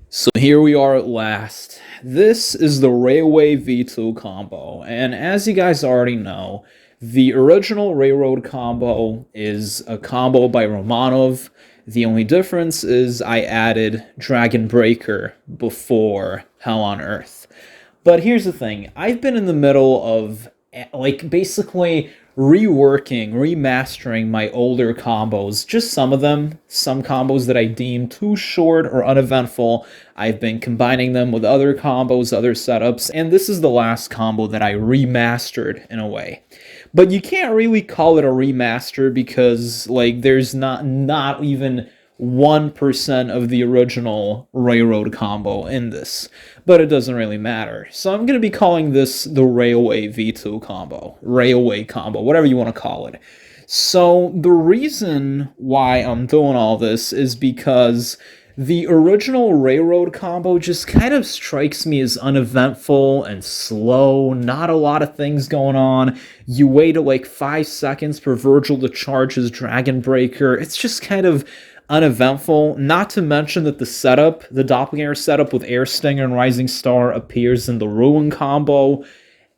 So here we are at last. This is the Railway V2 combo, and as you guys already know, the original Railroad combo is a combo by Romanov. The only difference is I added Dragon Breaker before Hell on Earth. But here's the thing, I've been in the middle of like basically reworking, remastering my older combos, just some of them, some combos that I deem too short or uneventful. I've been combining them with other combos, other setups, and this is the last combo that I remastered in a way. But you can't really call it a remaster because like there's not even 1% of the original Railroad combo in this, but it doesn't really matter. So I'm going to be calling this the Railway V2 combo, Railway combo, whatever you want to call it. So the reason why I'm doing all this is because the original Railroad combo just kind of strikes me as uneventful and slow, not a lot of things going on. You wait like 5 seconds for Vergil to charge his Dragon Breaker. It's just kind of uneventful, not to mention that the setup, the Doppelganger setup with Air Stinger and Rising Star appears in the Ruin combo,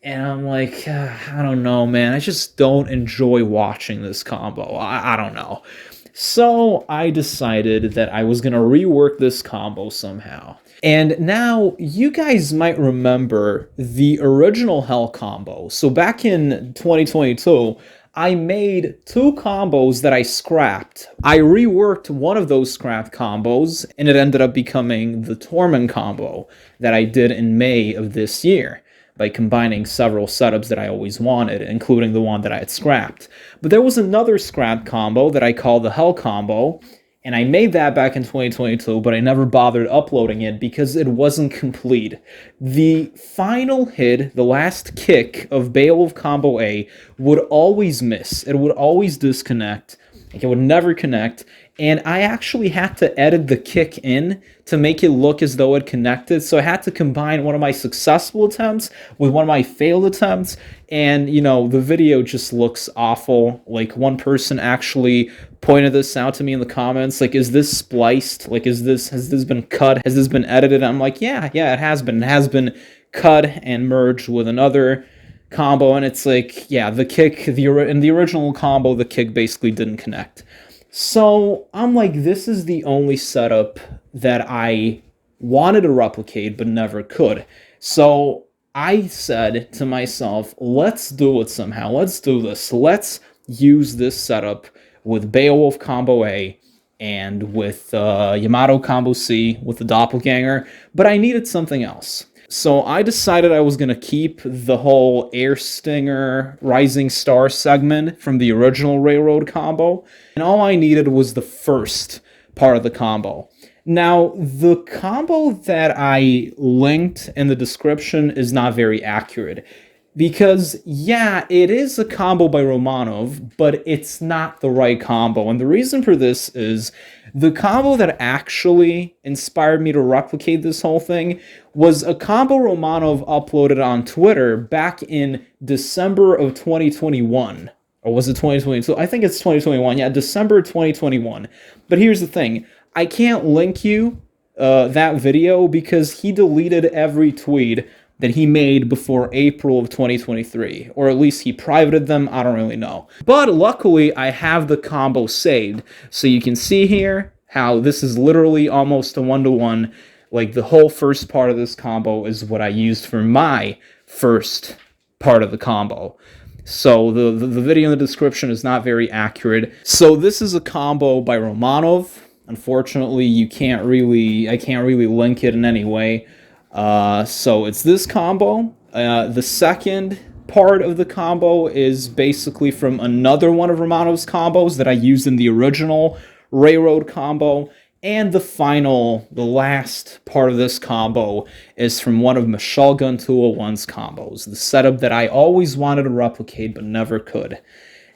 and I'm like, I don't know, man, I just don't enjoy watching this combo, I don't know. So I decided that I was going to rework this combo somehow. And now, you guys might remember the original Hell combo. So back in 2022, I made 2 combos that I scrapped. I reworked one of those scrapped combos, and it ended up becoming the Torment combo that I did in May of this year, by combining several setups that I always wanted, including the one that I had scrapped. But there was another scrapped combo that I called the Hell combo, and I made that back in 2022, but I never bothered uploading it because it wasn't complete. The final hit, the last kick of Beowulf combo A would always miss. It would always disconnect. Like it would never connect. And I actually had to edit the kick in to make it look as though it connected. So I had to combine one of my successful attempts with one of my failed attempts. And, you know, the video just looks awful. Like, one person actually pointed this out to me in the comments. Like, is this spliced? Like, has this been cut? Has this been edited? I'm like, yeah, it has been. It has been cut and merged with another combo. And it's like, yeah, the kick, in the original combo, the kick basically didn't connect. So I'm like, this is the only setup that I wanted to replicate but never could. So I said to myself, let's do it somehow. Let's do this. Let's use this setup with Beowulf combo A and with Yamato combo C with the Doppelganger, but I needed something else. So I decided I was going to keep the whole Air Stinger Rising Star segment from the original Railroad combo, and all I needed was the first part of the combo. Now, the combo that I linked in the description is not very accurate, because, yeah, it is a combo by Romanov, but it's not the right combo. And the reason for this is the combo that actually inspired me to replicate this whole thing was a combo Romanov uploaded on Twitter back in December of 2021. Or was it 2022? I think it's 2021. Yeah, December 2021. But here's the thing. I can't link you that video because he deleted every tweet that he made before April of 2023, or at least he privated them, I don't really know. But luckily, I have the combo saved, so you can see here how this is literally almost a one-to-one, like the whole first part of this combo is what I used for my first part of the combo. So the video in the description is not very accurate. So this is a combo by Romanov. Unfortunately, I can't really link it in any way. So it's this combo. The second part of the combo is basically from another one of Romanov's combos that I used in the original Railroad combo. And the last part of this combo is from one of Mashulgun 201's combos, the setup that I always wanted to replicate but never could.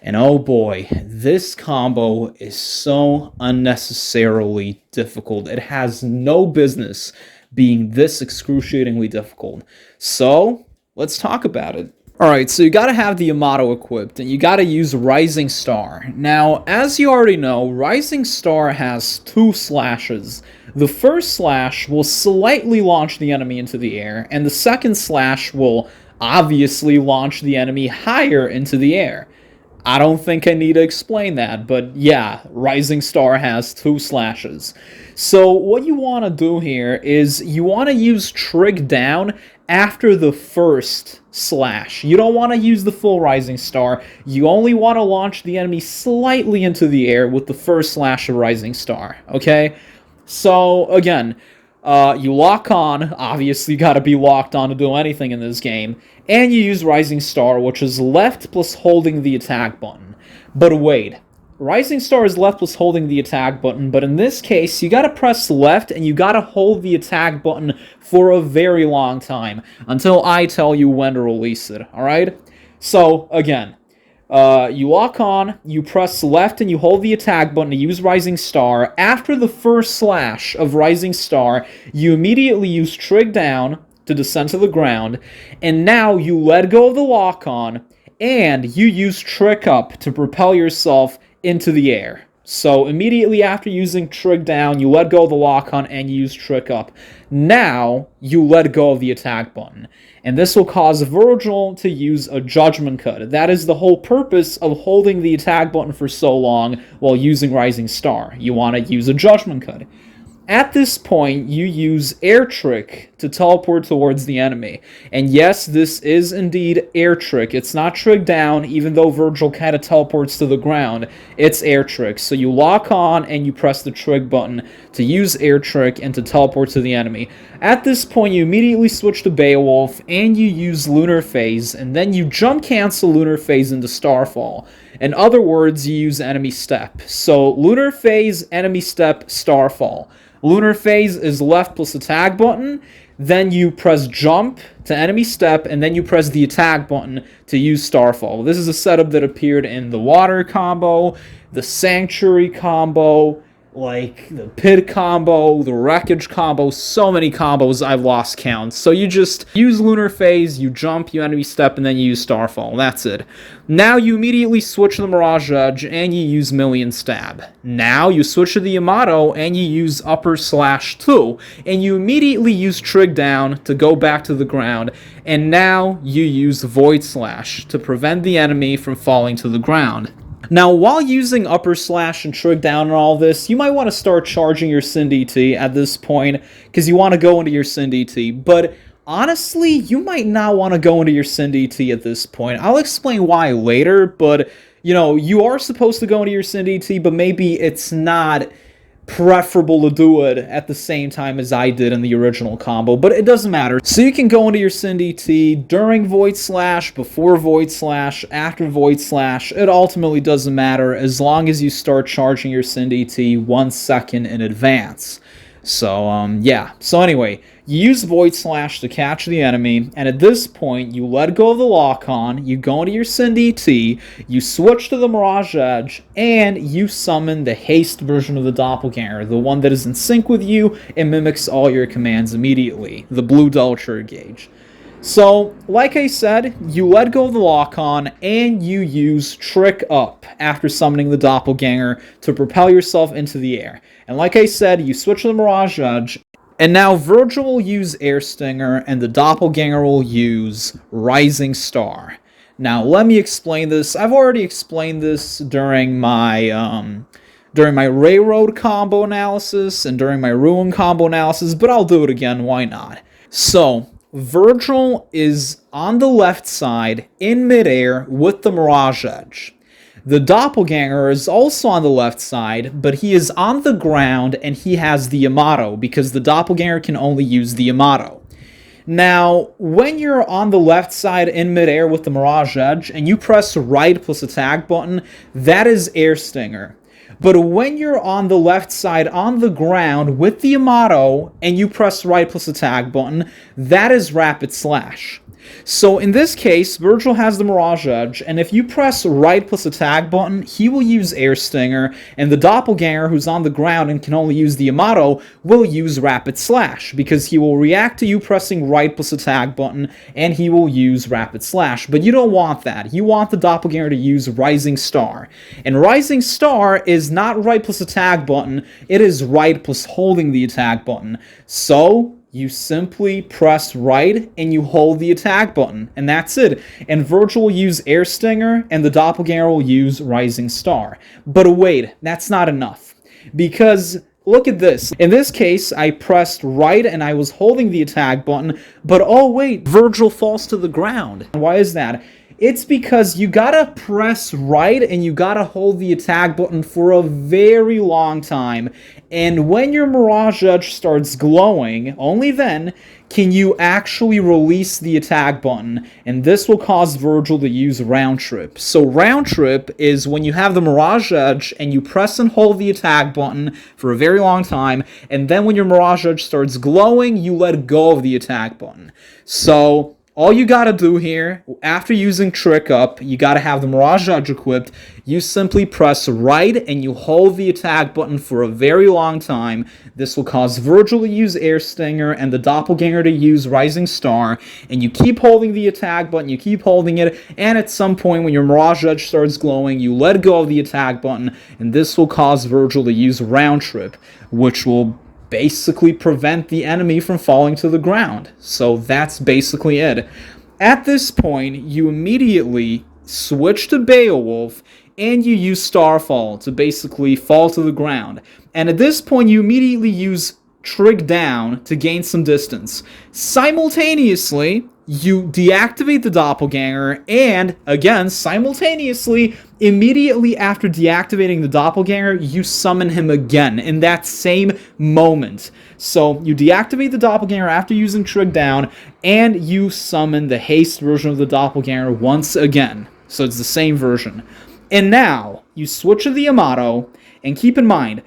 And oh boy, this combo is so unnecessarily difficult. It has no business being this excruciatingly difficult. So, let's talk about it. Alright, so you gotta have the Yamato equipped, and you gotta use Rising Star. Now, as you already know, Rising Star has 2 slashes. The first slash will slightly launch the enemy into the air, and the second slash will obviously launch the enemy higher into the air. I don't think I need to explain that, but yeah, Rising Star has 2 slashes. So what you want to do here is you want to use Trig down after the first slash. You don't want to use the full Rising Star. You only want to launch the enemy slightly into the air with the first slash of Rising Star, okay? So, again, you lock on, obviously you gotta be locked on to do anything in this game, and you use Rising Star, which is left plus holding the attack button. But wait, Rising Star is left plus holding the attack button, but in this case, you gotta press left and you gotta hold the attack button for a very long time, until I tell you when to release it, alright? So, again, you lock on, you press left and you hold the attack button to use Rising Star. After the first slash of Rising Star, you immediately use Trig down to descend to the ground, and now you let go of the lock on, and you use Trig up to propel yourself into the air. So immediately after using Trig down, you let go of the lock on and you use Trig up. Now, you let go of the attack button. And this will cause Vergil to use a judgment cut. That is the whole purpose of holding the attack button for so long while using Rising Star. You want to use a judgment cut. At this point, you use Air Trick to teleport towards the enemy. And yes, this is indeed Air Trick. It's not Trig down, even though Vergil kind of teleports to the ground. It's Air Trick. So you lock on and you press the Trig button to use Air Trick and to teleport to the enemy. At this point, you immediately switch to Beowulf and you use Lunar Phase, and then you jump cancel Lunar Phase into Starfall. In other words, you use Enemy Step. So Lunar Phase, Enemy Step, Starfall. Lunar Phase is left plus attack button, then you press jump to enemy step, and then you press the attack button to use Starfall. This is a setup that appeared in the water combo, the sanctuary combo, like the pit combo, the wreckage combo, so many combos I've lost count. So you just use Lunar Phase, you jump, you enemy step, and then you use Starfall. That's it. Now you immediately switch to the Mirage Edge and you use Million Stab. Now you switch to the Yamato and you use upper slash 2, and you immediately use Trig down to go back to the ground, and now you use Void Slash to prevent the enemy from falling to the ground. Now, while using upper slash and Trig down and all this, you might want to start charging your Sin DT at this point, because you want to go into your Sin DT, but honestly, you might not want to go into your Sin DT at this point. I'll explain why later, but, you know, you are supposed to go into your Sin DT, but maybe it's not preferable to do it at the same time as I did in the original combo, but it doesn't matter. So you can go into your Sin DT during Void Slash, before Void Slash, after Void Slash. It ultimately doesn't matter as long as you start charging your Sin DT 1 second in advance. So, yeah. So anyway, you use Void Slash to catch the enemy, and at this point, you let go of the lock-on, you go into your Sin DT, you switch to the Mirage Edge, and you summon the haste version of the Doppelganger, the one that is in sync with you and mimics all your commands immediately, the blue Delcher gauge. So, like I said, you let go of the lock-on, and you use Trick Up after summoning the Doppelganger to propel yourself into the air. And like I said, you switch to the Mirage Edge, and now Vergil will use Air Stinger, and the Doppelganger will use Rising Star. Now, let me explain this. I've already explained this during my Railroad combo analysis and during my Ruin combo analysis, but I'll do it again, why not? So, Vergil is on the left side in midair with the Mirage Edge. The Doppelganger is also on the left side, but he is on the ground and he has the Yamato because the Doppelganger can only use the Yamato. Now, when you're on the left side in midair with the Mirage Edge and you press right plus attack button, that is Air Stinger. But when you're on the left side on the ground with the Yamato and you press right plus attack button, that is Rapid Slash. So in this case, Vergil has the Mirage Edge, and if you press right plus attack button, he will use Air Stinger, and the Doppelganger, who's on the ground and can only use the Yamato, will use Rapid Slash, because he will react to you pressing right plus attack button, and he will use Rapid Slash. But you don't want that. You want the Doppelganger to use Rising Star. And Rising Star is not right plus attack button, it is right plus holding the attack button. So you simply press right and you hold the attack button, and that's it. And Vergil will use Air Stinger, and the Doppelganger will use Rising Star. But wait, that's not enough. Because look at this. In this case, I pressed right and I was holding the attack button, but oh wait, Vergil falls to the ground. Why is that? It's because you gotta press right and you gotta hold the attack button for a very long time. And when your Mirage Edge starts glowing, only then can you actually release the attack button. And this will cause Vergil to use Round Trip. So Round Trip is when you have the Mirage Edge and you press and hold the attack button for a very long time. And then when your Mirage Edge starts glowing, you let go of the attack button. So all you gotta do here, after using Trick Up, you gotta have the Mirage Edge equipped. You simply press right and you hold the attack button for a very long time. This will cause Vergil to use Air Stinger and the Doppelganger to use Rising Star. And you keep holding the attack button, you keep holding it, and at some point when your Mirage Edge starts glowing, you let go of the attack button, and this will cause Vergil to use Round Trip, which will basically prevent the enemy from falling to the ground. So that's basically it. At this point, you immediately switch to Beowulf and you use Starfall to basically fall to the ground. And at this point, you immediately use Trig Down to gain some distance. Simultaneously, you deactivate the Doppelganger, and again, simultaneously, immediately after deactivating the Doppelganger, you summon him again in that same moment. So you deactivate the Doppelganger after using Trig Down, and you summon the haste version of the Doppelganger once again. So it's the same version. And now, you switch to the Yamato, and keep in mind,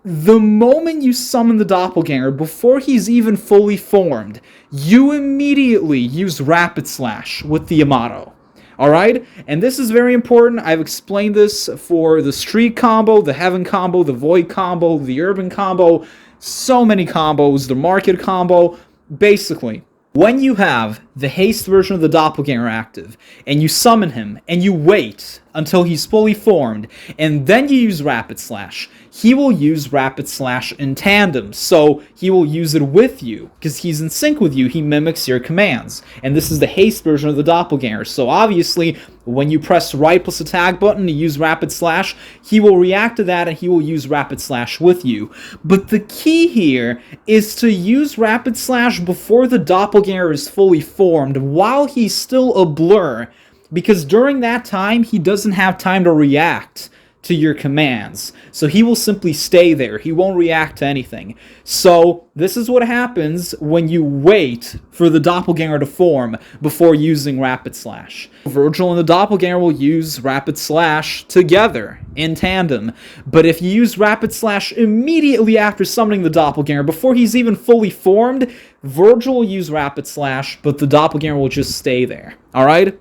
the moment you summon the Doppelganger, before he's even fully formed, you immediately use Rapid Slash with the Yamato. Alright? And this is very important. I've explained this for the Street combo, the Heaven combo, the Void combo, the Urban combo, so many combos, the Market combo. Basically, when you have the haste version of the Doppelganger active, and you summon him, and you wait until he's fully formed, and then you use Rapid Slash, he will use Rapid Slash in tandem, so he will use it with you, because he's in sync with you, he mimics your commands, and this is the haste version of the Doppelganger, so obviously, when you press right plus attack button to use Rapid Slash, he will react to that and he will use Rapid Slash with you. But the key here is to use Rapid Slash before the Doppelganger is fully formed, while he's still a blur, because during that time, he doesn't have time to react to your commands. So he will simply stay there. He won't react to anything. So this is what happens when you wait for the Doppelganger to form before using Rapid Slash. Vergil and the Doppelganger will use Rapid Slash together in tandem. But if you use Rapid Slash immediately after summoning the Doppelganger, before he's even fully formed, Vergil will use Rapid Slash, but the Doppelganger will just stay there. Alright?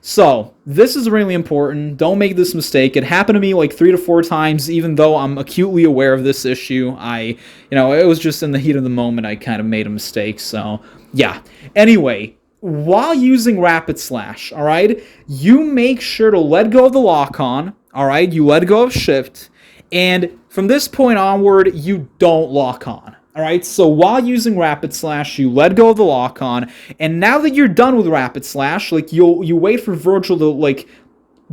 So, this is really important. Don't make this mistake. It happened to me like 3 to 4 times, even though I'm acutely aware of this issue. It was just in the heat of the moment I kind of made a mistake, so, yeah. Anyway, while using Rapid Slash, alright, you make sure to let go of the lock-on, alright, you let go of Shift, and from this point onward, you don't lock on. Alright, so while using Rapid Slash, you let go of the lock-on, and now that you're done with Rapid Slash, like, you wait for Vergil to, like,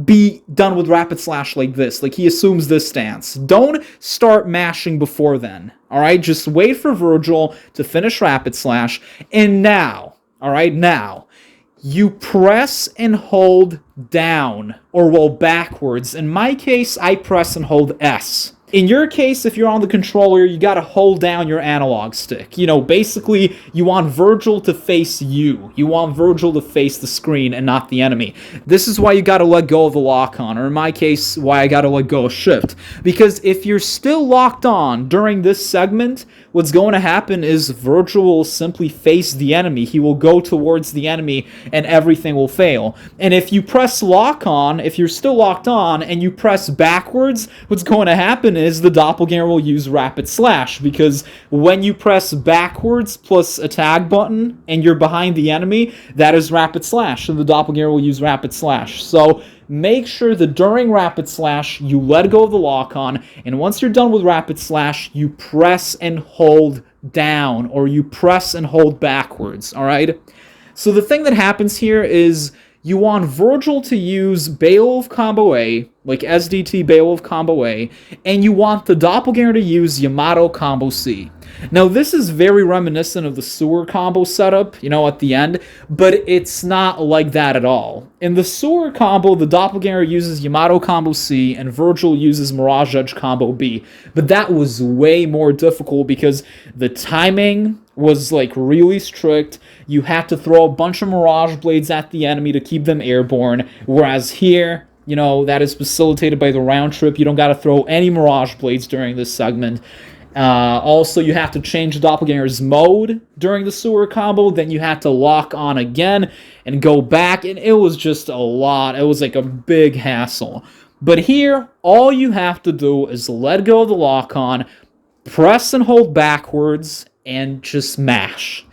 be done with Rapid Slash like this. Like, he assumes this stance. Don't start mashing before then. Alright, just wait for Vergil to finish Rapid Slash, and now, alright, now, you press and hold down, or, well, backwards. In my case, I press and hold S. In your case, if you're on the controller, you gotta hold down your analog stick. You know, basically, you want Vergil to face you. You want Vergil to face the screen and not the enemy. This is why you gotta let go of the lock-on, or in my case, why I gotta let go of shift. Because if you're still locked on during this segment, what's going to happen is Vergil will simply face the enemy. He will go towards the enemy, and everything will fail. And if you press lock-on, if you're still locked on, and you press backwards, what's going to happen is the Doppelganger will use rapid slash, because when you press backwards plus a tag button and you're behind the enemy, that is rapid slash, and the Doppelganger will use rapid slash. So make sure that during rapid slash you let go of the lock-on, and once you're done with rapid slash, you press and hold down, or you press and hold backwards, alright? So the thing that happens here is you want Vergil to use Beowulf combo A, like SDT Beowulf combo A, and you want the Doppelganger to use Yamato combo C. Now, this is very reminiscent of the sewer combo setup, you know, at the end, but it's not like that at all. In the sewer combo, the Doppelganger uses Yamato combo C, and Vergil uses Mirage Edge combo B. But that was way more difficult because the timing was like really strict. You had to throw a bunch of Mirage Blades at the enemy to keep them airborne, whereas here, you know, that is facilitated by the round trip. You don't got to throw any Mirage Blades during this segment. Also, you have to change the Doppelganger's mode during the sewer combo, then you have to lock on again and go back, and it was just a lot. It was like a big hassle. But here, all you have to do is let go of the lock-on, press and hold backwards, and just mash.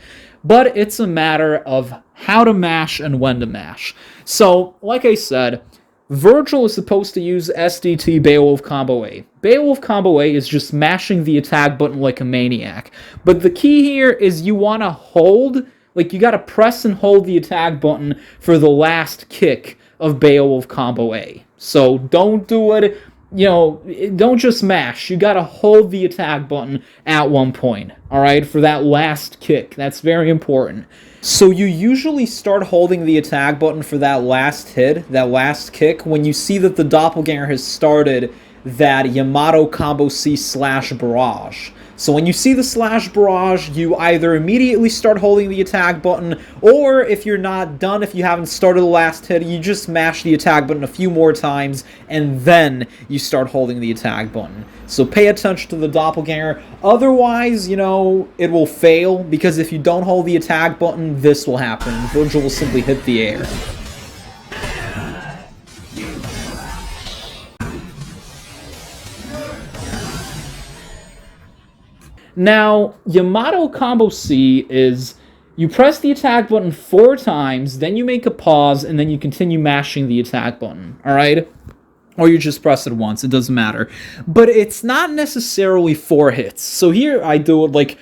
But it's a matter of how to mash and when to mash. So, like I said, Vergil is supposed to use SDT Beowulf combo A. Beowulf combo A is just mashing the attack button like a maniac. But the key here is you want to hold, like you got to press and hold the attack button for the last kick of Beowulf combo A. So don't do it, you know, don't just mash. You got to hold the attack button at one point, all right, for that last kick. That's very important. So you usually start holding the attack button for that last hit, that last kick, when you see that the Doppelganger has started that Yamato combo C slash barrage. So when you see the slash barrage, you either immediately start holding the attack button, or if you're not done, if you haven't started the last hit, you just mash the attack button a few more times, and then you start holding the attack button. So pay attention to the Doppelganger. Otherwise, you know, it will fail, because if you don't hold the attack button, this will happen. Vergil will simply hit the air. Now, Yamato combo C is you press the attack button 4 times, then you make a pause, and then you continue mashing the attack button, alright? Or you just press it once, it doesn't matter. But it's not necessarily 4 hits. So here I do it like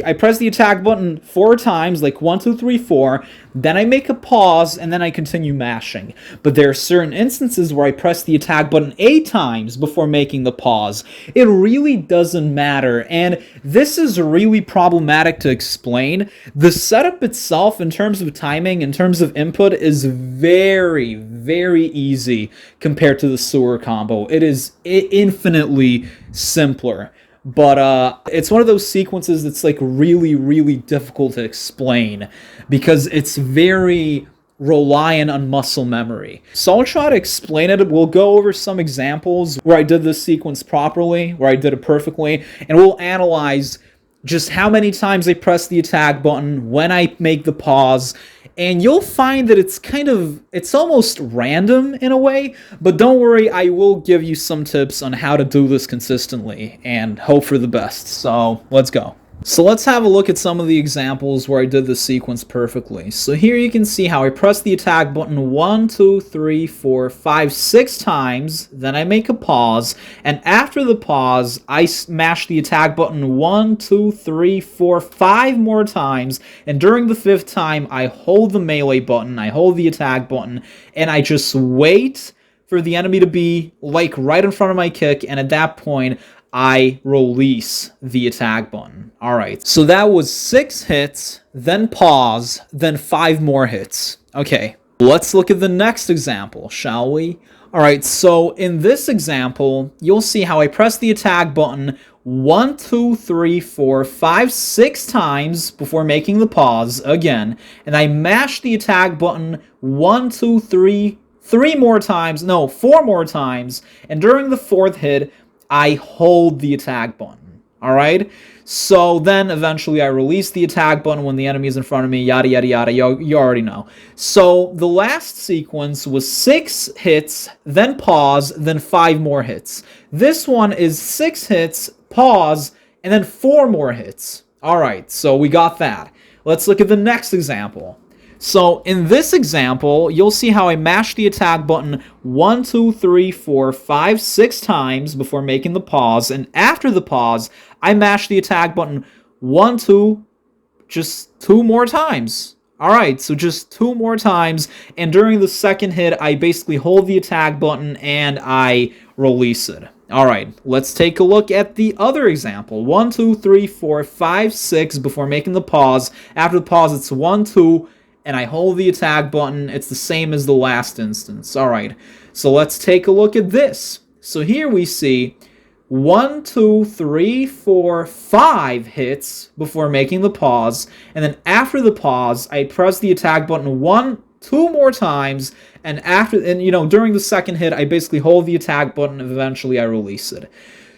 I press the attack button 4 times, like 1, 2, 3, 4, then I make a pause, and then I continue mashing. But there are certain instances where I press the attack button 8 times before making the pause. It really doesn't matter, and this is really problematic to explain. The setup itself, in terms of timing, in terms of input, is very, very easy compared to the sewer combo. It is infinitely simpler. But it's one of those sequences that's like really, really difficult to explain because it's very reliant on muscle memory. So I'll try to explain it. We'll go over some examples where I did this sequence properly, where I did it perfectly, and we'll analyze just how many times I press the attack button, when I make the pause, and you'll find that it's almost random in a way, but don't worry, I will give you some tips on how to do this consistently and hope for the best. So let's go. So let's have a look at some of the examples where I did this sequence perfectly. So here you can see how I press the attack button 1, 2, 3, 4, 5, 6 times, then I make a pause, and after the pause, I smash the attack button 1, 2, 3, 4, 5 more times, and during the 5th time, I hold the melee button, I hold the attack button, and I just wait for the enemy to be, like, right in front of my kick, and at that point, I release the attack button. Alright, so that was 6 hits, then pause, then 5 more hits. Okay, let's look at the next example, shall we? Alright, so in this example, you'll see how I press the attack button 1, 2, 3, 4, 5, 6 times before making the pause again, and I mash the attack button 1, 2, 3, 3 more times, no, 4 more times, and during the fourth hit, I hold the attack button. Alright? So then eventually I release the attack button when the enemy is in front of me, yada yada yada, you already know. So the last sequence was 6 hits, then pause, then 5 more hits. This one is 6 hits, pause, and then 4 more hits. Alright, so we got that. Let's look at the next example. So in this example, you'll see how I mash the attack button 1, 2, 3, 4, 5, 6 times before making the pause, and after the pause, I mash the attack button 1, 2, just 2 more times. Alright, so just 2 more times, and during the second hit, I basically hold the attack button and I release it. Alright, let's take a look at the other example. 1, 2, 3, 4, 5, 6 before making the pause. After the pause, it's 1, 2, and I hold the attack button. It's the same as the last instance. Alright, so let's take a look at this. So here we see 1, 2, 3, 4, 5 hits before making the pause, and then after the pause, I press the attack button 1, 2 more times, and during the second hit, I basically hold the attack button and eventually I release it.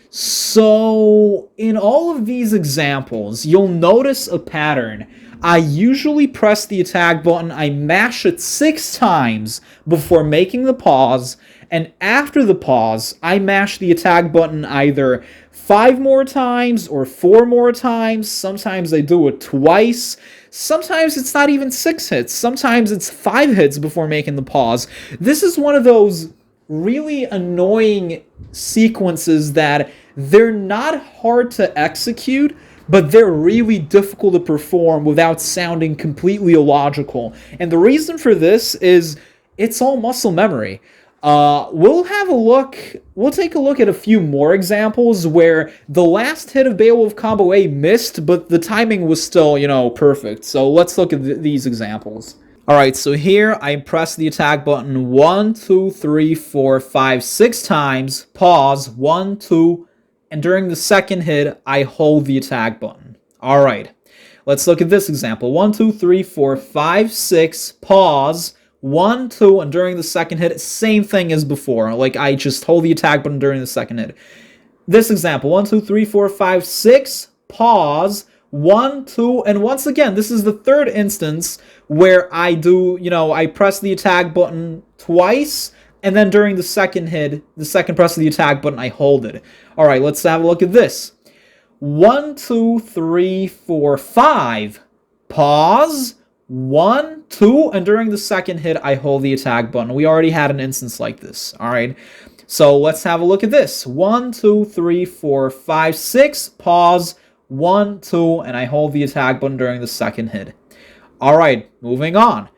So in all of these examples, you'll notice a pattern. I usually press the attack button, I mash it 6 times before making the pause, and after the pause, I mash the attack button either 5 more times or 4 more times. Sometimes I do it twice. Sometimes it's not even 6 hits. Sometimes it's 5 hits before making the pause. This is one of those really annoying sequences that they're not hard to execute, but they're really difficult to perform without sounding completely illogical. And the reason for this is it's all muscle memory. We'll take a look at a few more examples where the last hit of Beowulf Combo A missed, but the timing was still, perfect. So let's look at these examples. Alright, so here I press the attack button 1, 2, 3, 4, 5, 6 times, pause, 1, 2, and during the second hit, I hold the attack button. Alright, let's look at this example. 1, 2, 3, 4, 5, 6, pause, 1, 2, and during the second hit, same thing as before. Like, I just hold the attack button during the second hit. This example, 1, 2, 3, 4, 5, 6, pause, 1, 2, and once again, this is the third instance where I press the attack button twice, and then during the second hit, the second press of the attack button, I hold it. Alright, let's have a look at this. 1, 2, 3, 4, 5, pause, 1, 2, and during the second hit, I hold the attack button. We already had an instance like this, alright? So let's have a look at this. 1, 2, 3, 4, 5, 6, pause, 1, 2, and I hold the attack button during the second hit. Alright, moving on.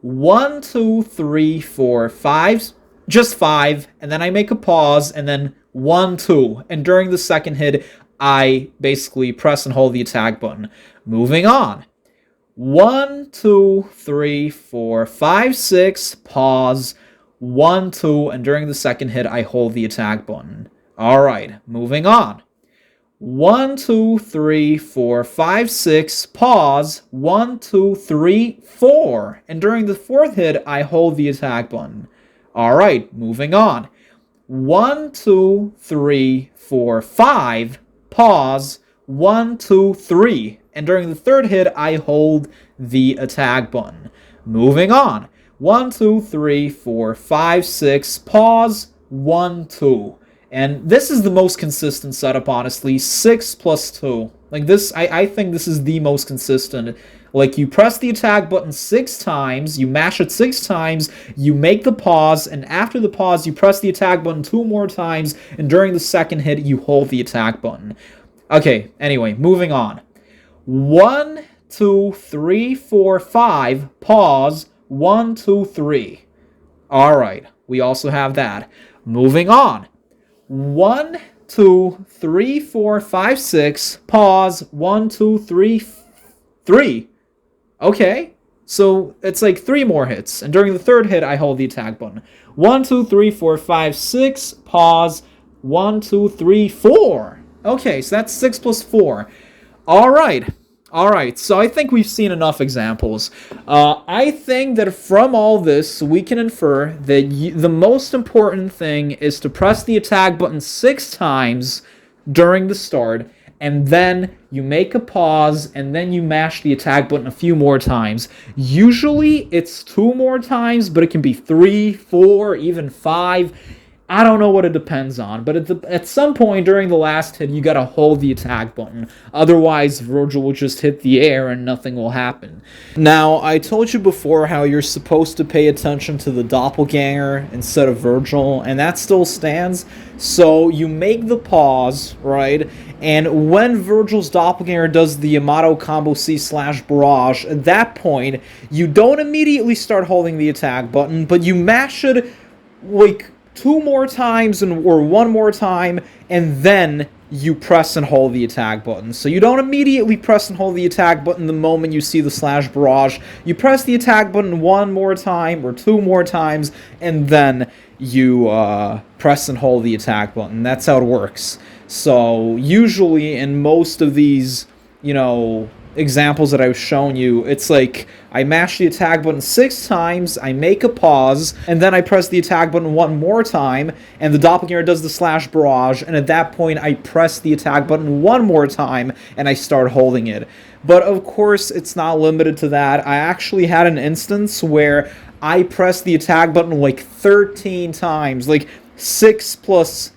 1, 2, 3, 4, 5, just 5, and then I make a pause, and then 1, 2, and during the second hit, I basically press and hold the attack button. Moving on. 1, 2, 3, 4, 5, 6, pause, 1, 2, and during the second hit, I hold the attack button. Alright, moving on. 1, 2, 3, 4, 5, 6, pause, 1, 2, 3, 4, and during the fourth hit, I hold the attack button. Alright, moving on. 1, 2, 3, 4, 5, pause, 1, 2, 3, and during the third hit, I hold the attack button. Moving on. 1, 2, 3, 4, 5, 6, pause, 1, 2. And this is the most consistent setup, honestly. 6 plus 2. Like this, I think this is the most consistent. Like, you press the attack button 6 times, you mash it 6 times, you make the pause, and after the pause, you press the attack button 2 more times, and during the second hit, you hold the attack button. Okay, anyway, moving on. 1, 2, 3, 4, 5, pause, 1, 2, 3. Alright, we also have that. Moving on. 1, 2, 3, 4, 5, 6, pause, 1, 2, 3, 3. Okay, So it's like 3 more hits, and during the 3rd hit, I hold the attack button. 1, 2, 3, 4, 5, 6, pause. 1, 2, 3, 4. Okay, so that's 6 plus 4. Alright. Alright, so I think we've seen enough examples. I think that from all this, we can infer that the most important thing is to press the attack button 6 times during the start, and then you make a pause, and then you mash the attack button a few more times. Usually, it's 2 more times, but it can be 3, 4, even 5. I don't know what it depends on, but at some point during the last hit, you gotta hold the attack button. Otherwise, Vergil will just hit the air and nothing will happen. Now, I told you before how you're supposed to pay attention to the Doppelganger instead of Vergil, and that still stands. So you make the pause, right? And when Vergil's Doppelganger does the Yamato combo C/barrage, at that point, you don't immediately start holding the attack button, but you mash it like 2 more times or 1 more time, and then you press and hold the attack button. So you don't immediately press and hold the attack button the moment you see the /barrage. You press the attack button 1 more time or 2 more times, and then you press and hold the attack button. That's how it works. So usually in most of these, examples that I've shown you, it's like I mash the attack button 6 times, I make a pause, and then I press the attack button 1 more time, and the Doppelganger does the /barrage, and at that point I press the attack button 1 more time, and I start holding it. But of course, it's not limited to that. I actually had an instance where I pressed the attack button like 13 times, like 6 plus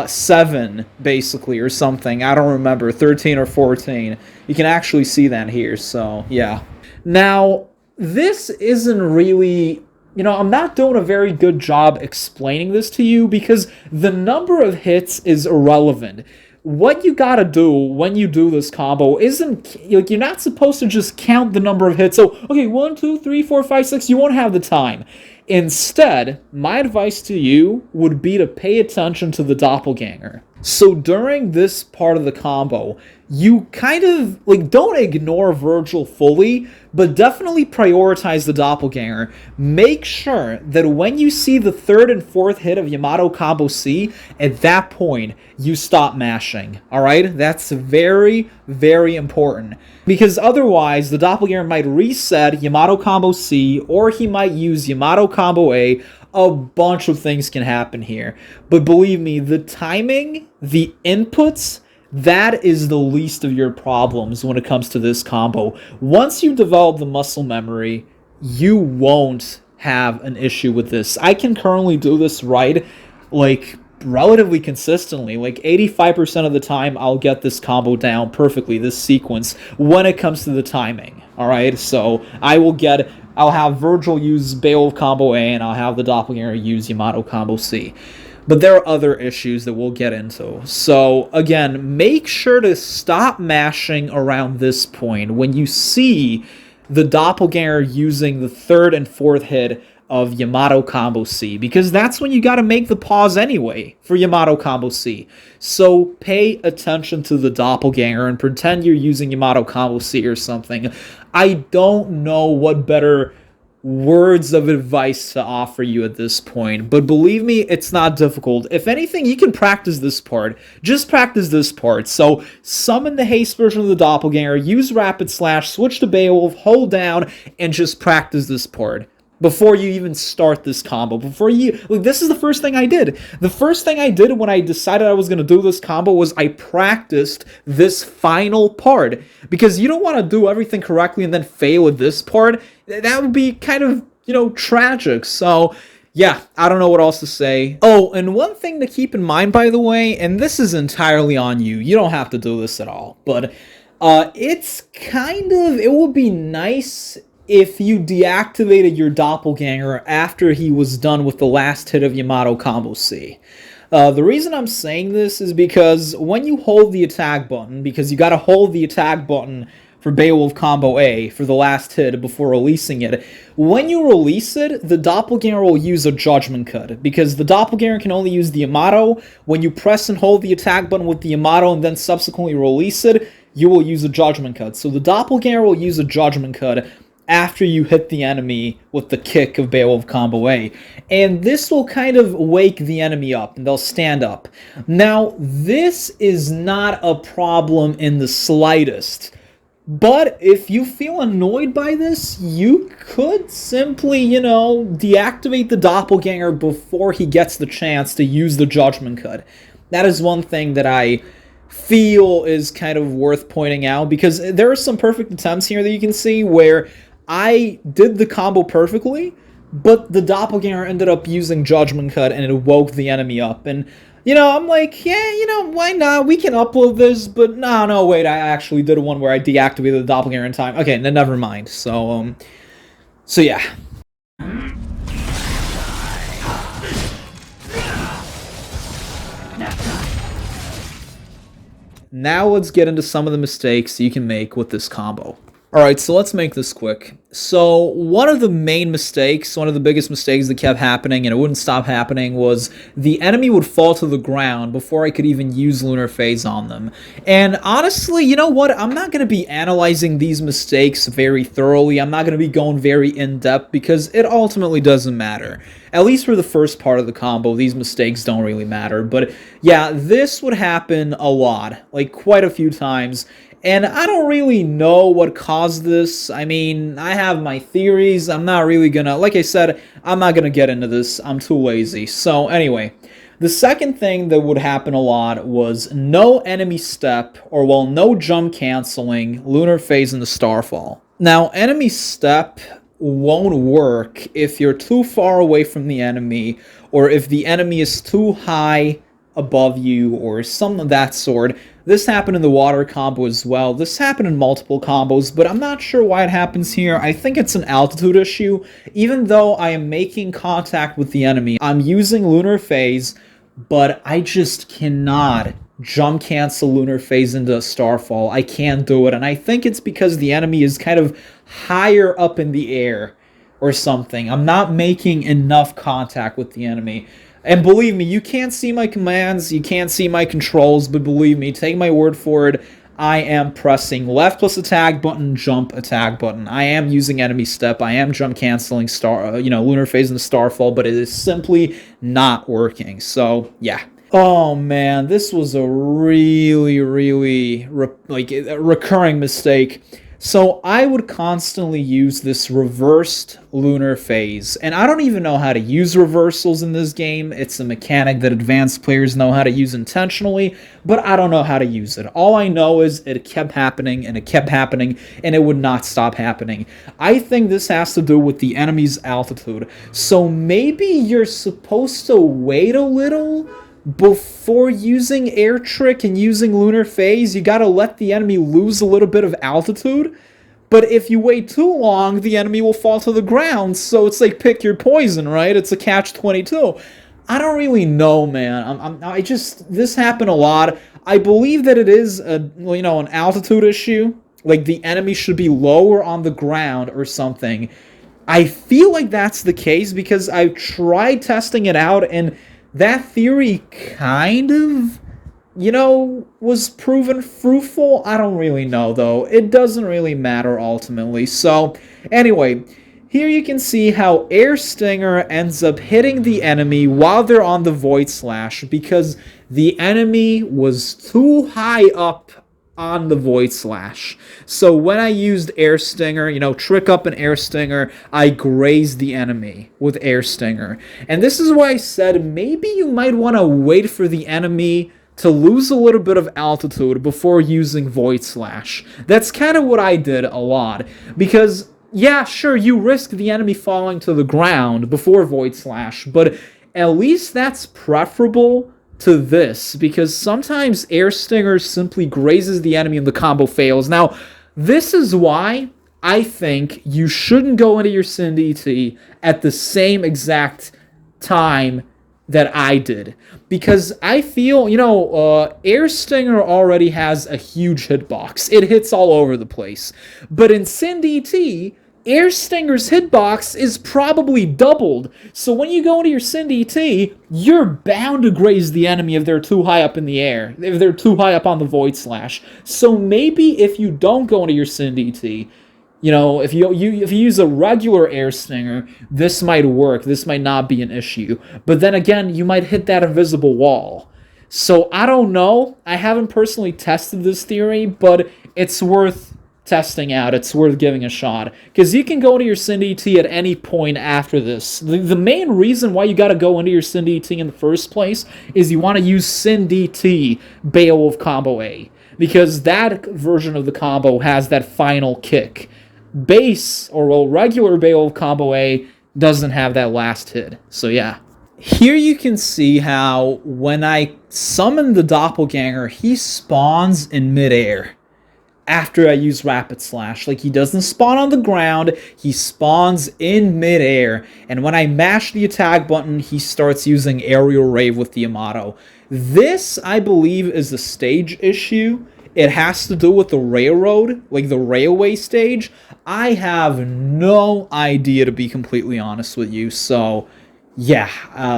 7, basically, or something. I don't remember, 13 or 14. You can actually see that here, so, yeah. Now, this isn't really... I'm not doing a very good job explaining this to you because the number of hits is irrelevant. What you gotta do when you do this combo isn't... you're not supposed to just count the number of hits. So, okay, 1, 2, 3, 4, 5, 6, you won't have the time. Instead, my advice to you would be to pay attention to the Doppelganger. So during this part of the combo, you kind of, don't ignore Vergil fully, but definitely prioritize the Doppelganger. Make sure that when you see the 3rd and 4th hit of Yamato Combo C, at that point, you stop mashing, alright? That's very, very important. Because otherwise, the Doppelganger might reset Yamato Combo C, or he might use Yamato Combo A. A bunch of things can happen here. But believe me, the timing, the inputs, that is the least of your problems when it comes to this combo. Once you develop the muscle memory, you won't have an issue with this. I can currently do this right, relatively consistently. 85% of the time, I'll get this combo down perfectly, this sequence, when it comes to the timing. Alright, so I'll have Vergil use Beowulf combo A, and I'll have the Doppelganger use Yamato combo C. But there are other issues that we'll get into. So, again, make sure to stop mashing around this point when you see the Doppelganger using the 3rd and 4th hit of Yamato Combo C, because that's when you gotta make the pause anyway for Yamato Combo C. So pay attention to the Doppelganger and pretend you're using Yamato Combo C or something. I don't know what better words of advice to offer you at this point, but believe me, it's not difficult. If anything, you can practice this part. Just practice this part. So summon the haste version of the Doppelganger, use rapid slash, switch to Beowulf, hold down, and just practice this part before you even start this combo. This is the first thing I did. The first thing I did when I decided I was going to do this combo was I practiced this final part. Because you don't want to do everything correctly and then fail at this part. That would be kind of, tragic. So, yeah, I don't know what else to say. Oh, and one thing to keep in mind, by the way, and this is entirely on you. You don't have to do this at all. But it would be nice if you deactivated your Doppelganger after he was done with the last hit of Yamato Combo C. The reason I'm saying this is because when you hold the attack button, because you gotta hold the attack button for Beowulf Combo A for the last hit before releasing it, when you release it, the Doppelganger will use a judgment cut, because the Doppelganger can only use the Yamato. When you press and hold the attack button with the Yamato and then subsequently release it, you will use a judgment cut. So the Doppelganger will use a judgment cut after you hit the enemy with the kick of Beowulf combo A. And this will kind of wake the enemy up and they'll stand up. Now, this is not a problem in the slightest. But if you feel annoyed by this, you could simply, deactivate the Doppelganger before he gets the chance to use the Judgment Cut. That is one thing that I feel is kind of worth pointing out, because there are some perfect attempts here that you can see where I did the combo perfectly, but the Doppelganger ended up using Judgment Cut and it woke the enemy up. And, I'm like, yeah, why not? We can upload this, but no, wait, I actually did one where I deactivated the Doppelganger in time. Okay, then never mind. So yeah. Now let's get into some of the mistakes you can make with this combo. Alright, so let's make this quick. So, one of the main mistakes, one of the biggest mistakes that kept happening, and it wouldn't stop happening, was the enemy would fall to the ground before I could even use Lunar Phase on them. And honestly, you know what? I'm not going to be analyzing these mistakes very thoroughly. I'm not going to be going very in-depth because it ultimately doesn't matter. At least for the first part of the combo, these mistakes don't really matter. But yeah, this would happen a lot, like quite a few times. And I don't really know what caused this. I mean, I have my theories. I'm not really gonna, like I said, I'm not gonna get into this. I'm too lazy. So anyway, the second thing that would happen a lot was no enemy step, or well, no jump canceling, Lunar Phase, in the starfall. Now, enemy step won't work if you're too far away from the enemy, or if the enemy is too high above you, or something of that sort. This happened in the water combo as well. This happened in multiple combos, but I'm not sure why it happens here. I think it's an altitude issue. Even though I am making contact with the enemy, I'm using Lunar Phase, but I just cannot jump cancel Lunar Phase into Starfall. I can't do it, and I think it's because the enemy is kind of higher up in the air or something. I'm not making enough contact with the enemy. And believe me, you can't see my commands, you can't see my controls, but believe me, take my word for it, I am pressing left plus attack button, jump attack button. I am using enemy step, I am jump canceling Lunar Phase and Starfall, but it is simply not working. So, yeah. Oh man, this was a really, really recurring mistake. So I would constantly use this reversed Lunar Phase, and I don't even know how to use reversals in this game. It's a mechanic that advanced players know how to use intentionally, but I don't know how to use it. All I know is it kept happening, and it kept happening, and it would not stop happening. I think this has to do with the enemy's altitude. So maybe you're supposed to wait a little before using Air Trick and using Lunar Phase. You gotta let the enemy lose a little bit of altitude. But if you wait too long, the enemy will fall to the ground. So it's like pick your poison, right? It's a catch-22. I don't really know, man. This happened a lot. I believe that it is an altitude issue. Like the enemy should be lower on the ground or something. I feel like that's the case because I've tried testing it out, and that theory kind of, was proven fruitful. I don't really know, though. It doesn't really matter, ultimately. So, anyway, here you can see how Air Stinger ends up hitting the enemy while they're on the Void Slash, because the enemy was too high up on the Void Slash. So when I used Air Stinger, trick up an Air Stinger, I grazed the enemy with Air Stinger. And this is why I said maybe you might want to wait for the enemy to lose a little bit of altitude before using Void Slash. That's kind of what I did a lot. Because, yeah, sure, you risk the enemy falling to the ground before Void Slash, but at least that's preferable to this, because sometimes Air Stinger simply grazes the enemy and the combo fails. Now, this is why I think you shouldn't go into your Sin DT at the same exact time that I did, because I feel, Air Stinger already has a huge hitbox. It hits all over the place. But in Sin DT, Air Stinger's hitbox is probably doubled. So when you go into your Sin DT, you're bound to graze the enemy if they're too high up in the air, if they're too high up on the Void Slash. So maybe if you don't go into your Sin DT, You know, if you use a regular air stinger, this might work. This might not be an issue. But then again, you might hit that invisible wall. So I don't know. I haven't personally tested this theory, but it's worth testing out. It's worth giving a shot. Because you can go into your Sin DT at any point after this. The main reason why you got to go into your Sin DT in the first place is you want to use Sin DT Beowulf combo A. Because that version of the combo has that final kick. Base, or well, regular Beowulf combo A doesn't have that last hit. So yeah. Here you can see how when I summon the Doppelganger, he spawns in midair after I use Rapid Slash. Like, he doesn't spawn on the ground, he spawns in midair. And when I mash the attack button, he starts using Aerial Rave with the Yamato. This, I believe, is a stage issue. It has to do with the railroad, like the railway stage. I have no idea, to be completely honest with you. So, yeah,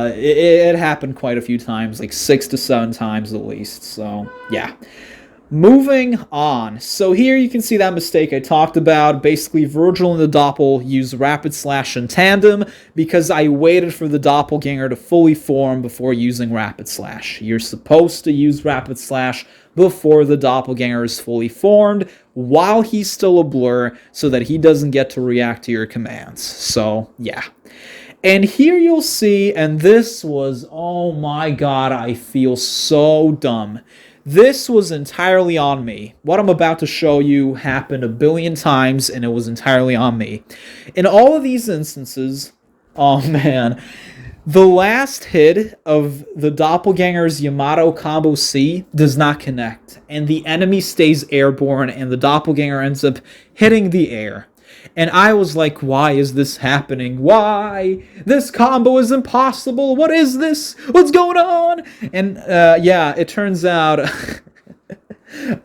it happened quite a few times, like 6 to 7 times at least. So, yeah. Moving on. So here you can see that mistake I talked about. Basically, Vergil and the Doppel use Rapid Slash in tandem because I waited for the Doppelganger to fully form before using Rapid Slash. You're supposed to use Rapid Slash before the Doppelganger is fully formed, while he's still a blur, so that he doesn't get to react to your commands. So, yeah. And here you'll see, and this was, oh my god, I feel so dumb. This was entirely on me. What I'm about to show you happened a billion times, and it was entirely on me. In all of these instances, oh man, the last hit of the Doppelganger's Yamato combo C does not connect, and the enemy stays airborne, and the Doppelganger ends up hitting the air. And I was like, why is this happening? Why? This combo is impossible. What is this? What's going on? And yeah, it turns out,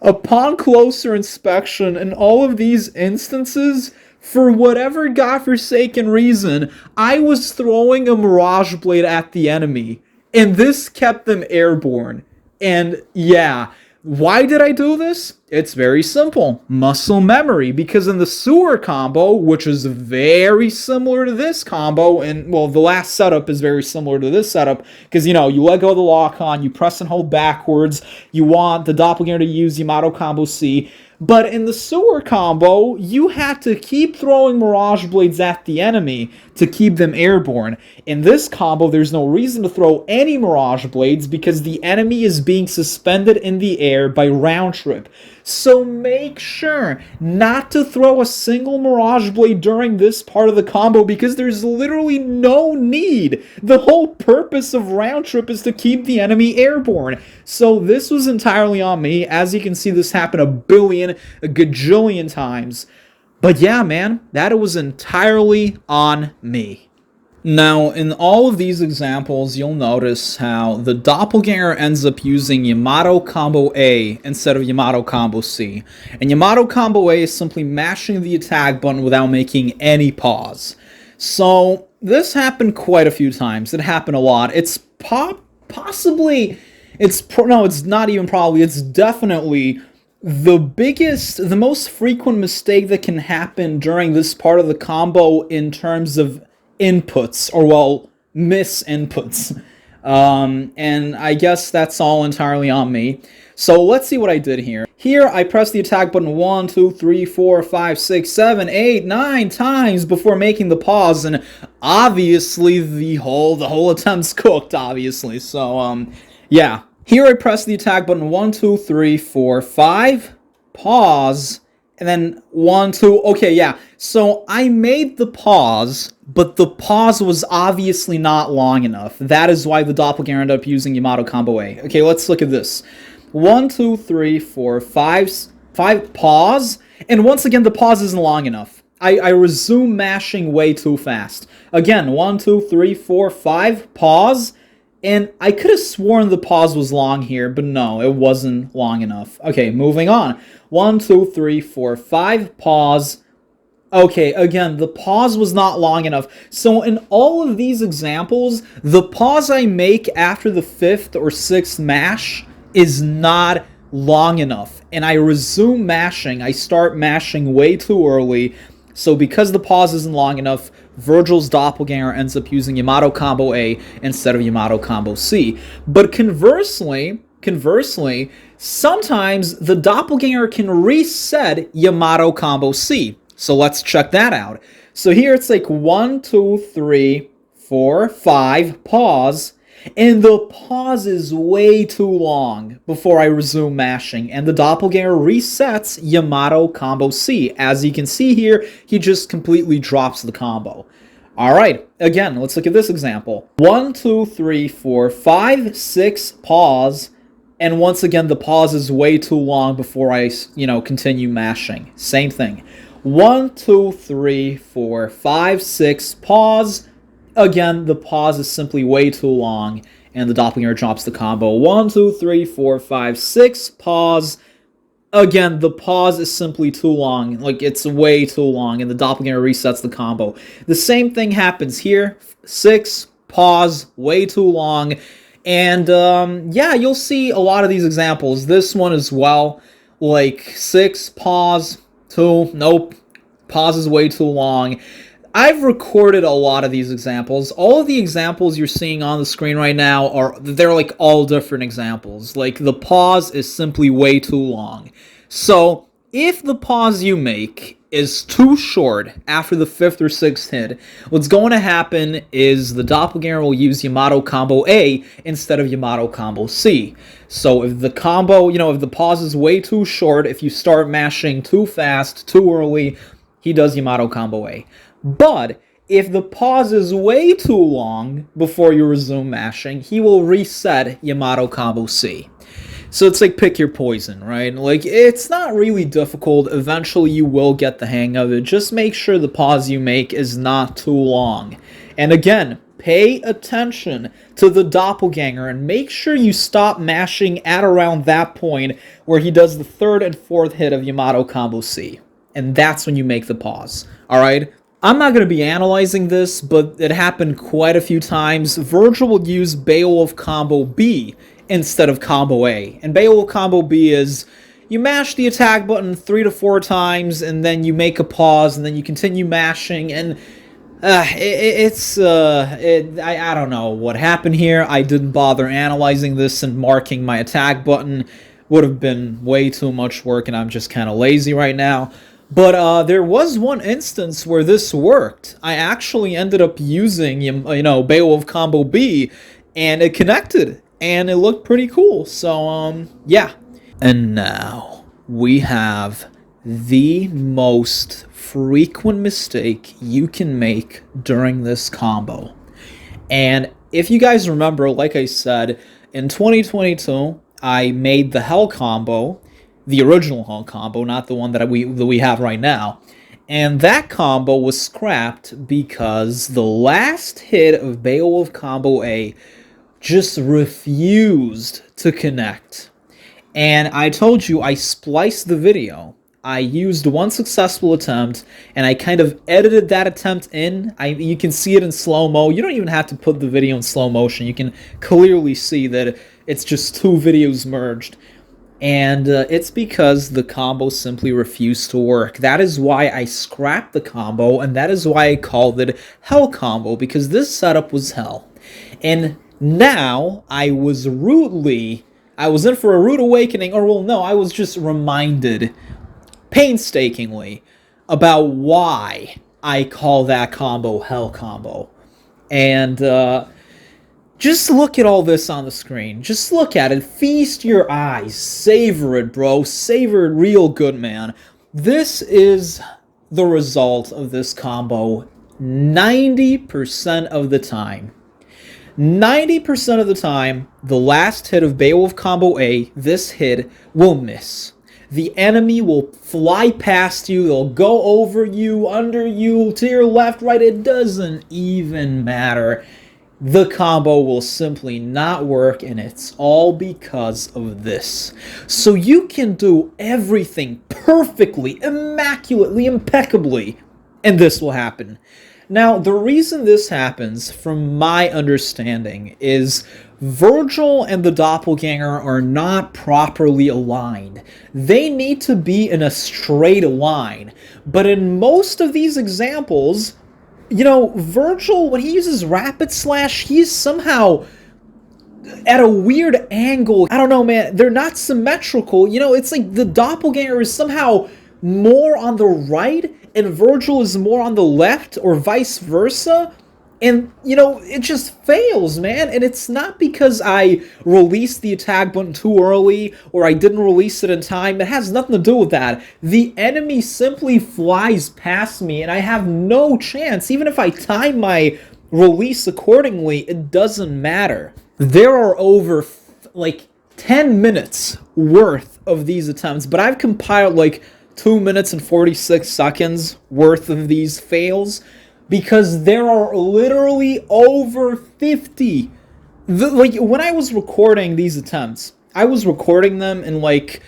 upon closer inspection, in all of these instances, for whatever godforsaken reason, I was throwing a Mirage Blade at the enemy, and this kept them airborne. And yeah, why did I do this? It's very simple. Muscle memory. Because in the sewer combo, which is very similar to this combo, and, well, the last setup is very similar to this setup, because, you know, you let go of the lock-on, you press and hold backwards, you want the Doppelganger to use Yamato combo C, but in the sewer combo, you had to keep throwing Mirage Blades at the enemy to keep them airborne. In this combo, there's no reason to throw any Mirage Blades because the enemy is being suspended in the air by round trip. So make sure not to throw a single Mirage Blade during this part of the combo because there's literally no need. The whole purpose of round trip is to keep the enemy airborne. So this was entirely on me. As you can see, this happened a gajillion times. But yeah, man, that was entirely on me. Now, in all of these examples, you'll notice how the Doppelganger ends up using Yamato Combo A instead of Yamato Combo C. And Yamato Combo A is simply mashing the attack button without making any pause. So, this happened quite a few times. It happened a lot. It's possibly... no, it's not even probably. It's definitely the most frequent mistake that can happen during this part of the combo in terms of inputs, or, well, misinputs. And I guess that's all entirely on me. So let's see what I did here. Here, I pressed the attack button 1, 2, 3, 4, 5, 6, 7, 8, 9 times before making the pause, and obviously the whole attempt's cooked, obviously. So, yeah. Here I press the attack button 1, 2, 3, 4, 5, pause, and then 1, 2, okay, yeah. So I made the pause, but the pause was obviously not long enough. That is why the Doppelganger ended up using Yamato Combo A. Okay, let's look at this. 1, 2, 3, 4, 5, pause, and once again, the pause isn't long enough. I resume mashing way too fast. Again, 1, 2, 3, 4, 5, pause, and I could have sworn the pause was long here, but no, it wasn't long enough. Okay, moving on. 1, 2, 3, 4, 5, pause. Okay, again, the pause was not long enough. So in all of these examples, the pause I make after the 5th or 6th mash is not long enough and I resume mashing, I start mashing way too early. So because the pause isn't long enough, Vergil's Doppelganger ends up using Yamato combo A instead of Yamato combo C. But conversely, sometimes the Doppelganger can reset Yamato combo C. So let's check that out. So here it's like 1, 2, 3, 4, 5, pause, and the pause is way too long before I resume mashing, and the Doppelganger resets Yamato combo C. As you can see here, he just completely drops the combo. Alright, again, let's look at this example. 1, 2, 3, 4, 5, 6, pause, and once again the pause is way too long before I, continue mashing. Same thing. 1, 2, 3, 4, 5, 6, pause. Again, the pause is simply way too long, and the Doppelganger drops the combo. 1, 2, 3, 4, 5, 6, pause. Again, the pause is simply too long. Like, it's way too long, and the Doppelganger resets the combo. The same thing happens here. 6, pause, way too long. And, yeah, you'll see a lot of these examples. This one as well. Like, 6, pause, 2, nope. Pause is way too long. I've recorded a lot of these examples. All of the examples you're seeing on the screen right now they're like all different examples. Like the pause is simply way too long. So if the pause you make is too short after the 5th or 6th hit, what's going to happen is the Doppelganger will use Yamato combo A instead of Yamato combo C. So if the combo, if the pause is way too short, if you start mashing too fast, too early, he does Yamato combo A. But if the pause is way too long before you resume mashing, he will reset Yamato combo C. So it's like pick your poison, right? Like, it's not really difficult. Eventually you will get the hang of it. Just make sure the pause you make is not too long. And again, pay attention to the Doppelganger and make sure you stop mashing at around that point where he does the 3rd and 4th hit of Yamato combo C. And that's when you make the pause, alright? I'm not going to be analyzing this, but it happened quite a few times. Vergil would use Beowulf combo B instead of combo A. And Beowulf combo B is, you mash the attack button 3 to 4 times, and then you make a pause, and then you continue mashing, and I don't know what happened here. I didn't bother analyzing this and marking my attack button. Would have been way too much work, and I'm just kind of lazy right now. But there was one instance where this worked. I actually ended up using, Beowulf combo B, and it connected, and it looked pretty cool. So, yeah. And now we have the most frequent mistake you can make during this combo. And if you guys remember, like I said, in 2022, I made the Hell combo, the original Hell combo, not the one that we have right now. And that combo was scrapped because the last hit of Beowulf combo A just refused to connect. And I told you I spliced the video. I used one successful attempt, and I kind of edited that attempt in. You can see it in slow-mo. You don't even have to put the video in slow motion. You can clearly see that it's just 2 videos merged. And it's because the combo simply refused to work. That is why I scrapped the combo, and that is why I called it Hell combo, because this setup was hell. And now I was in for a rude awakening, or well, no, I was just reminded painstakingly about why I call that combo Hell combo. And just look at all this on the screen. Just look at it. Feast your eyes. Savor it, bro. Savor it real good, man. This is the result of this combo 90% of the time. 90% of the time, the last hit of Beowulf combo A, this hit, will miss. The enemy will fly past you, they'll go over you, under you, to your left, right, it doesn't even matter. The combo will simply not work, and it's all because of this. So you can do everything perfectly, immaculately, impeccably, and this will happen. Now, the reason this happens, from my understanding, is Vergil and the Doppelganger are not properly aligned. They need to be in a straight line. But in most of these examples, you know, Vergil, when he uses Rapid Slash, he's somehow at a weird angle. I don't know, man. They're not symmetrical. You know, it's like the Doppelganger is somehow more on the right and Vergil is more on the left, or vice versa. And, you know, it just fails, man. And it's not because I released the attack button too early or I didn't release it in time. It has nothing to do with that. The enemy simply flies past me and I have no chance. Even if I time my release accordingly, it doesn't matter. There are over, like, 10 minutes worth of these attempts, but I've compiled, like, 2 minutes and 46 seconds worth of these fails. Because there are literally over 50. Like, when I was recording these attempts, I was recording them in, like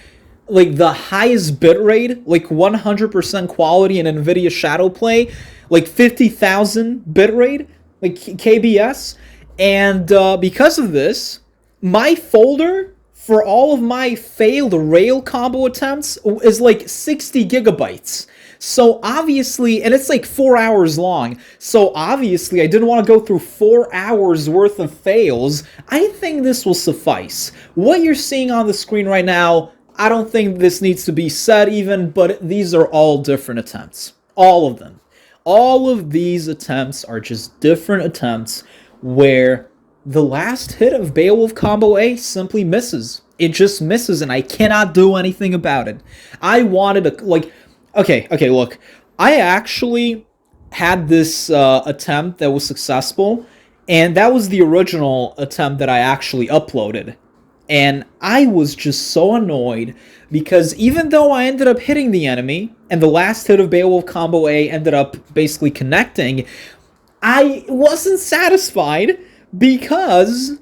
the highest bitrate, like 100% quality in NVIDIA Shadowplay, like 50,000 bitrate, like KBS. And because of this, my folder for all of my failed rail combo attempts is like 60 gigabytes. So obviously, and it's like 4 hours long, so obviously I didn't want to go through 4 hours worth of fails. I think this will suffice. What you're seeing on the screen right now, I don't think this needs to be said even, but these are all different attempts. All of them. All of these attempts are just different attempts where the last hit of Beowulf Combo A simply misses. It just misses, and I cannot do anything about it. I wanted to, like... Okay, look. I actually had this attempt that was successful, and that was the original attempt that I actually uploaded. And I was just so annoyed, because even though I ended up hitting the enemy, and the last hit of Beowulf Combo A ended up basically connecting, I wasn't satisfied because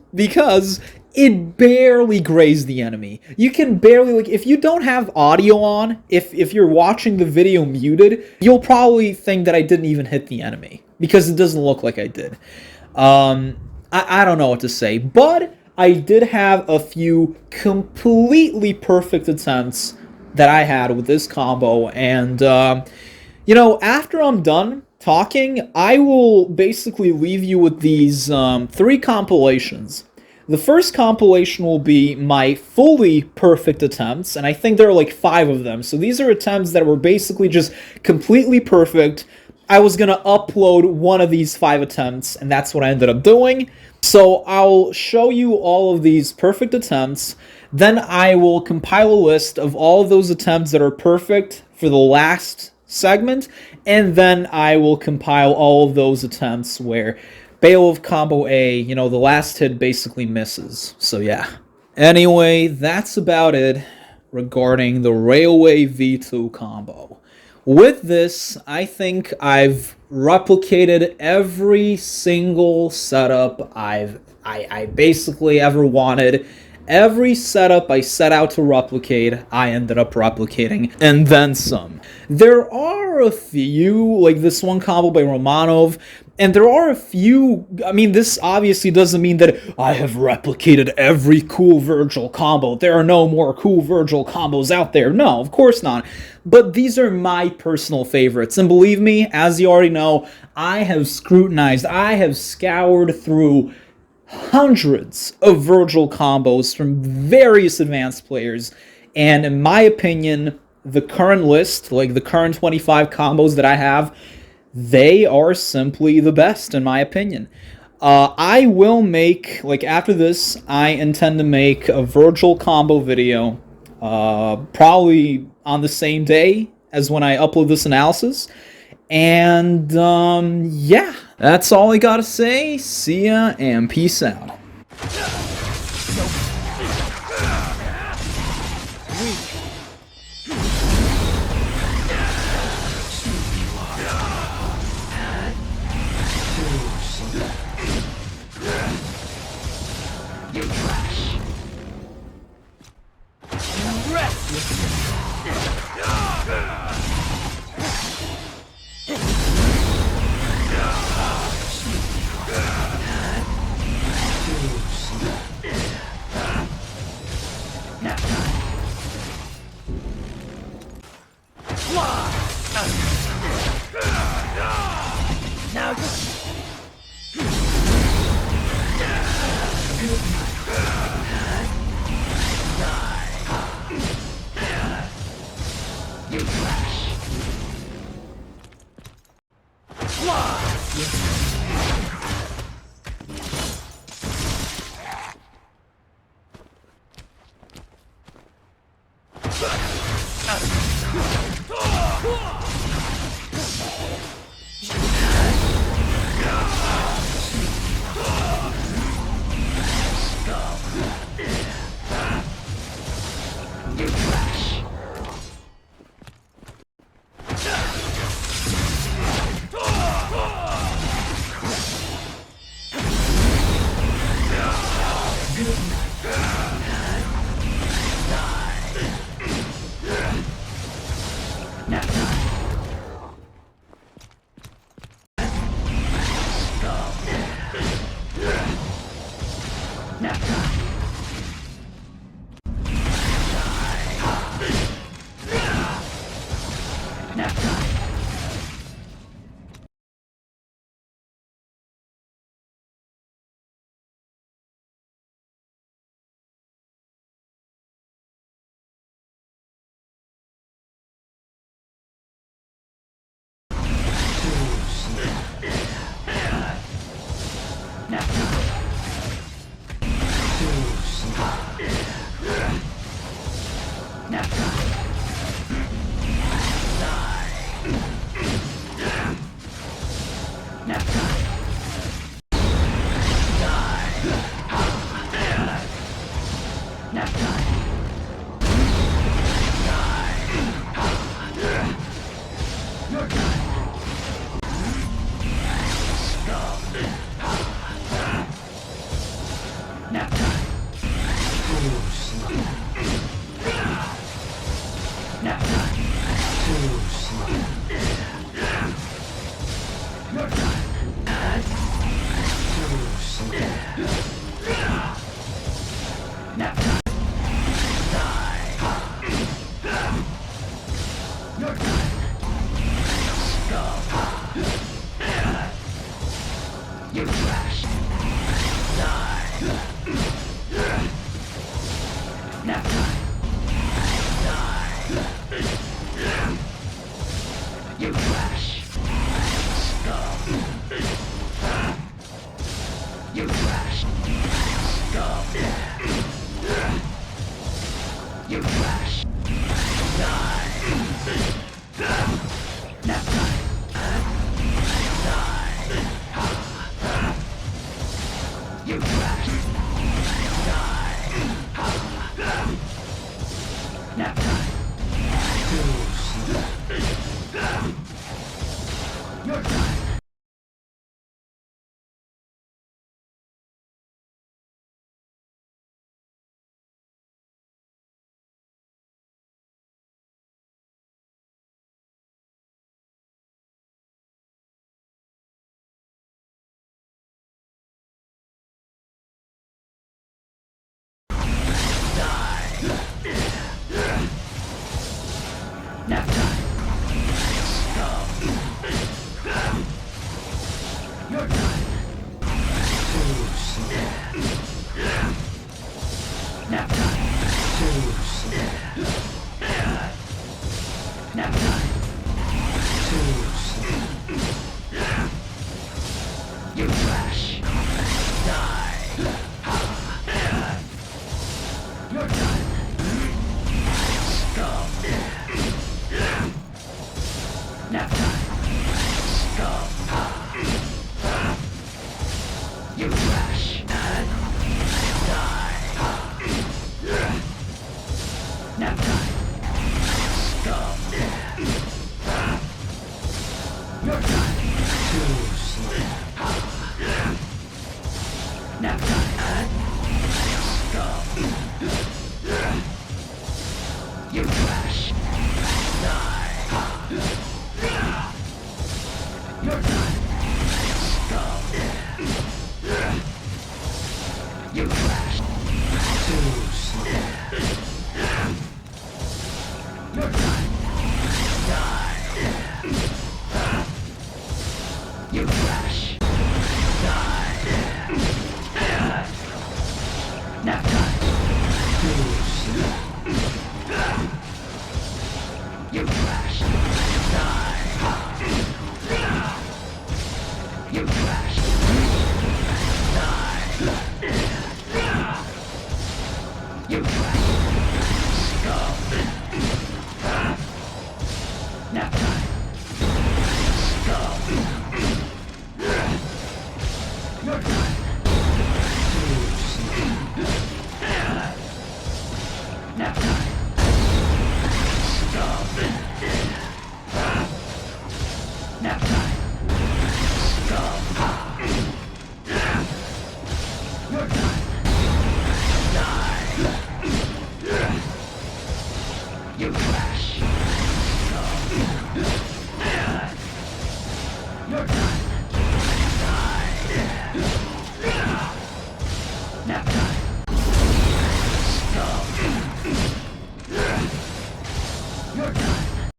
it barely grazed the enemy. You can barely, like, if you don't have audio on, if you're watching the video muted, you'll probably think that I didn't even hit the enemy, because it doesn't look like I did. I don't know what to say, but I did have a few completely perfect attempts that I had with this combo, and, you know, after I'm done talking, I will basically leave you with these 3 compilations. The first compilation will be my fully perfect attempts, and I think there are like 5 of them. So these are attempts that were basically just completely perfect. I was going to upload one of these 5 attempts, and that's what I ended up doing. So I'll show you all of these perfect attempts. Then I will compile a list of all of those attempts that are perfect for the last segment, and then I will compile all of those attempts where Beowulf Combo A, you know, the last hit basically misses. So yeah. Anyway, that's about it regarding the Railway V2 combo. With this, I think I've replicated every single setup I basically ever wanted. Every setup I set out to replicate, I ended up replicating, and then some. There are a few, like this one combo by Romanov, and there are a few, I mean, this obviously doesn't mean that I have replicated every cool Vergil combo. There are no more cool Vergil combos out there. No, of course not. But these are my personal favorites. And believe me, as you already know, I have scrutinized, I have scoured through hundreds of Vergil combos from various advanced players. And in my opinion, the current list, like the current 25 combos that I have, they are simply the best, in my opinion. I will make, like after this, I intend to make a Vergil combo video, probably on the same day as when I upload this analysis. And, yeah, that's all I gotta say. See ya, and peace out. You crash. Nap time. Scum. Your time.